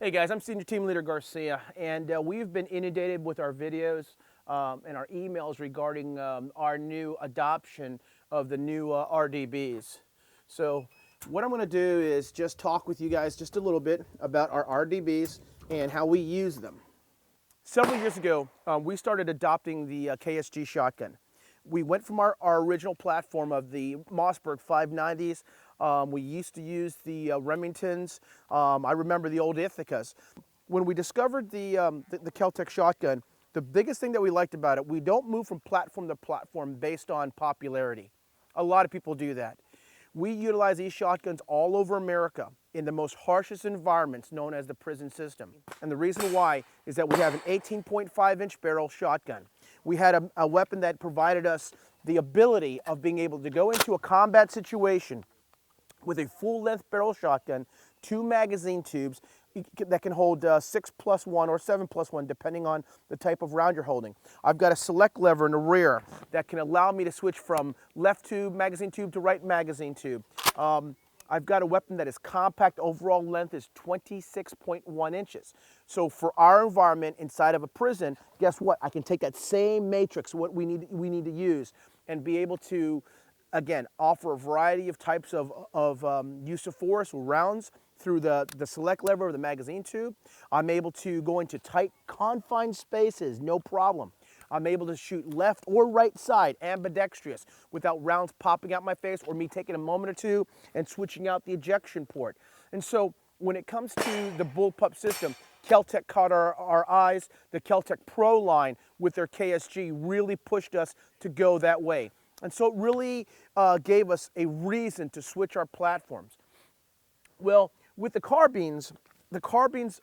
Hey guys, I'm Senior Team Leader Garcia, and we've been inundated with our videos and our emails regarding our new adoption of the new RDBs. So what I'm going to do is just talk with you guys just a little bit about our RDBs and how we use them. Several years ago, we started adopting the KSG shotgun. We went from our original platform of the Mossberg 590s. We used to use the Remingtons. I remember the old Ithacas. When we discovered the Kel-Tec shotgun, the biggest thing that we liked about it, we don't move from platform to platform based on popularity. A lot of people do that. We utilize these shotguns all over America in the most harshest environments known as the prison system. And the reason why is that we have an 18.5-inch barrel shotgun. We had a weapon that provided us the ability of being able to go into a combat situation with a full-length barrel shotgun, 2 magazine tubes that can hold 6+1 or 7+1 depending on the type of round you're holding. I've got a select lever in the rear that can allow me to switch from left tube magazine tube to right magazine tube. I've got a weapon that is compact. Overall length is 26.1 inches. So for our environment inside of a prison, guess what? I can take that same matrix, what we need to use, and be able to, again, offer a variety of types of use of force rounds through the select lever of the magazine tube. I'm able to go into tight confined spaces, no problem. I'm able to shoot left or right side, ambidextrous, without rounds popping out my face or me taking a moment or two and switching out the ejection port. And so when it comes to the bullpup system, Kel-Tec caught our eyes. The Kel-Tec Pro line with their KSG really pushed us to go that way. And so it really gave us a reason to switch our platforms. Well, with the carbines,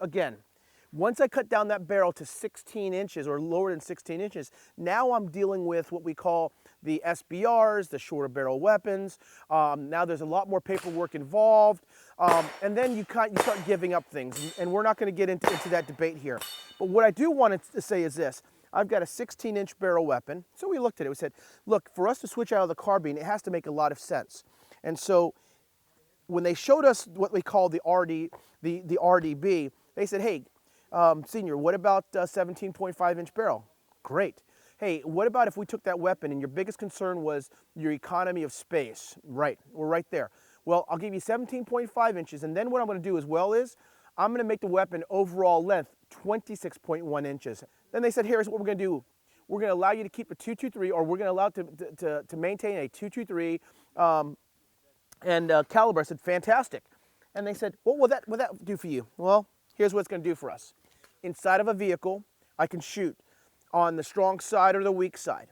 again, once I cut down that barrel to 16 inches or lower than 16 inches, now I'm dealing with what we call the SBRs, the shorter barrel weapons. Now there's a lot more paperwork involved. And then you start giving up things. And we're not going to get into that debate here. But what I do want to say is this. I've got a 16-inch barrel weapon. So we looked at it. We said, look, for us to switch out of the carbine, it has to make a lot of sense. And so when they showed us what we call the RDB, they said, hey, Senior, what about 17.5-inch barrel? Great. Hey, what about if we took that weapon and your biggest concern was your economy of space? Right, we're right there. Well, I'll give you 17.5 inches, and then what I'm going to do I'm going to make the weapon overall length 26.1 inches. Then they said, here's what we're going to do. We're going to allow you to keep a 223, or we're going to allow to maintain a 223 caliber. I said, fantastic. And they said, what will that do for you? Well, here's what it's going to do for us. Inside of a vehicle, I can shoot on the strong side or the weak side.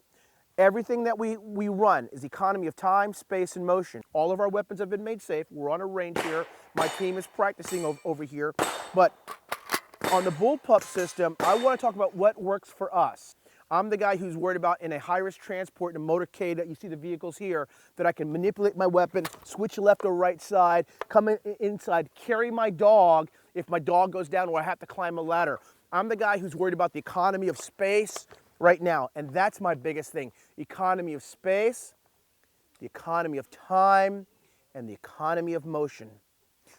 Everything that we run is economy of time, space, and motion. All of our weapons have been made safe. We're on a range here. My team is practicing over here. But on the bullpup system, I want to talk about what works for us. I'm the guy who's worried about in a high-risk transport in a motorcade that you see the vehicles here, that I can manipulate my weapon, switch left or right side, come inside, carry my dog if my dog goes down or I have to climb a ladder. I'm the guy who's worried about the economy of space right now, and that's my biggest thing. Economy of space, the economy of time, and the economy of motion.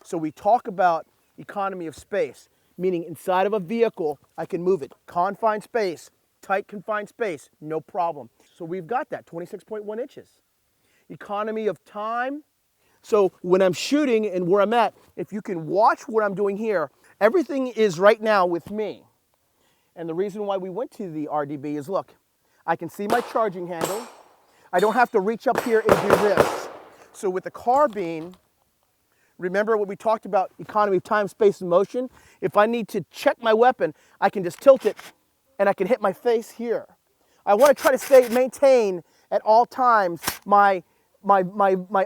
So we talk about economy of space, meaning inside of a vehicle, I can move it. Confined space, tight confined space, no problem. So we've got that, 26.1 inches. Economy of time. So when I'm shooting and where I'm at, if you can watch what I'm doing here, everything is right now with me. And the reason why we went to the RDB is, look, I can see my charging handle. I don't have to reach up here and do this. So with the carbine, remember what we talked about, economy of time, space, and motion? If I need to check my weapon, I can just tilt it and I can hit my face here. I want to try to maintain at all times my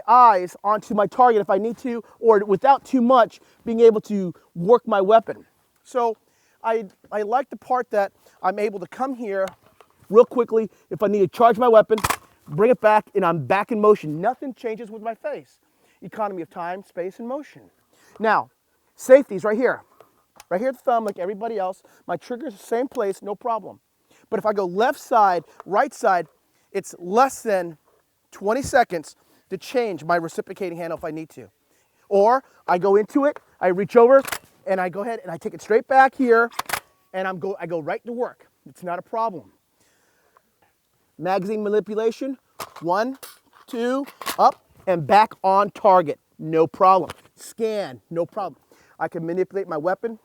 eyes onto my target if I need to, or without too much being able to work my weapon. So I like the part that I'm able to come here real quickly if I need to charge my weapon, bring it back, and I'm back in motion. Nothing changes with my face. Economy of time, space, and motion. Now, safety's right here. Right here at the thumb, like everybody else. My trigger's the same place, no problem. But if I go left side, right side, it's less than 20 seconds to change my reciprocating handle if I need to. Or I go into it, I reach over, and I go ahead and I take it straight back here, and I go right to work. It's not a problem. Magazine manipulation, 1, 2, up and back on target, no problem. Scan, no problem. I can manipulate my weapon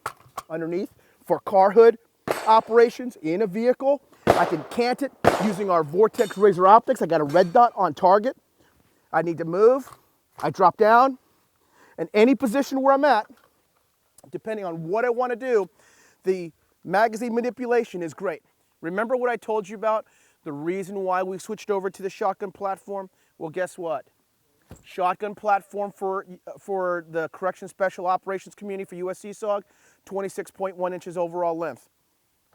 underneath for car hood operations in a vehicle. I can cant it using our Vortex Razor Optics. I got a red dot on target. I need to move, I drop down, and any position where I'm at, depending on what I want to do, the magazine manipulation is great. Remember what I told you about the reason why we switched over to the shotgun platform? Well, guess what? Shotgun platform for the Correction Special Operations community for US C-SOG, 26.1 inches overall length.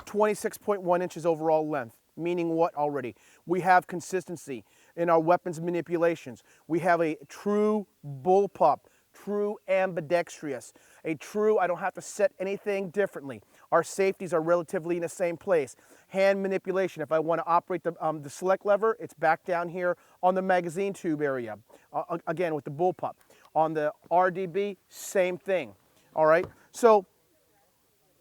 26.1 inches overall length, meaning what already? We have consistency in our weapons manipulations. We have a true bullpup, true ambidextrous, a true, I don't have to set anything differently. Our safeties are relatively in the same place. Hand manipulation, if I want to operate the select lever, it's back down here on the magazine tube area. Again, with the bullpup. On the RDB, same thing, all right? So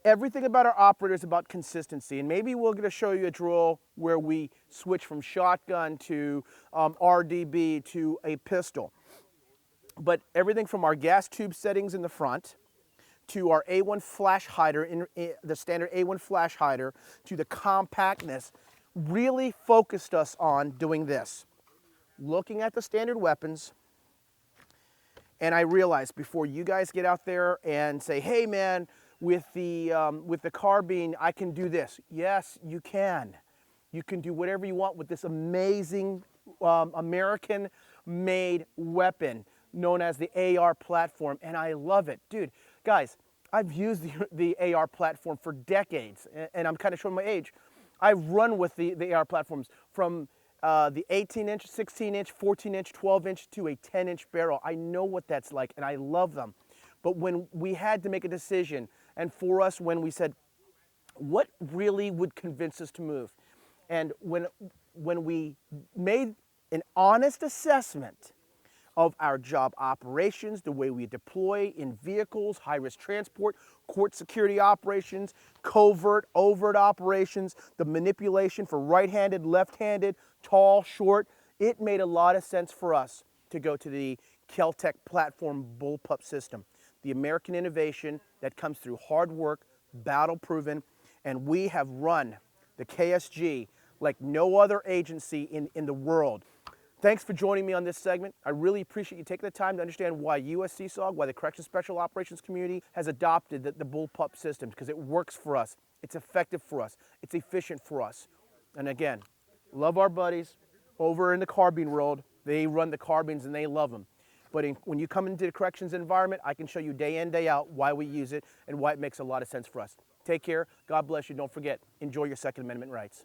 everything about our operator is about consistency, and maybe we're going to show you a drill where we switch from shotgun to RDB to a pistol. But everything from our gas tube settings in the front to our A1 flash hider, the standard A1 flash hider, to the compactness, really focused us on doing this. Looking at the standard weapons, and I realized before you guys get out there and say, hey man, with the carbine, I can do this. Yes, you can. You can do whatever you want with this amazing American-made weapon known as the AR platform, and I love it. Dude, guys, I've used the AR platform for decades, and I'm kind of showing my age. I've run with the AR platforms from the 18-inch, 16-inch, 14-inch, 12-inch to a 10-inch barrel. I know what that's like, and I love them. But when we had to make a decision, and for us, when we said, what really would convince us to move? And when we made an honest assessment of our job operations, the way we deploy in vehicles, high-risk transport, court security operations, covert, overt operations, the manipulation for right-handed, left-handed, tall, short, it made a lot of sense for us to go to the Kel-Tec platform bullpup system, the American innovation that comes through hard work, battle-proven, and we have run the KSG like no other agency in the world. Thanks for joining me on this segment. I really appreciate you taking the time to understand why US C-SOG, why the Corrections Special Operations community has adopted the bullpup system, because it works for us, it's effective for us, it's efficient for us. And again, love our buddies over in the carbine world. They run the carbines and they love them. But when you come into the corrections environment, I can show you day in, day out why we use it and why it makes a lot of sense for us. Take care. God bless you. Don't forget, enjoy your Second Amendment rights.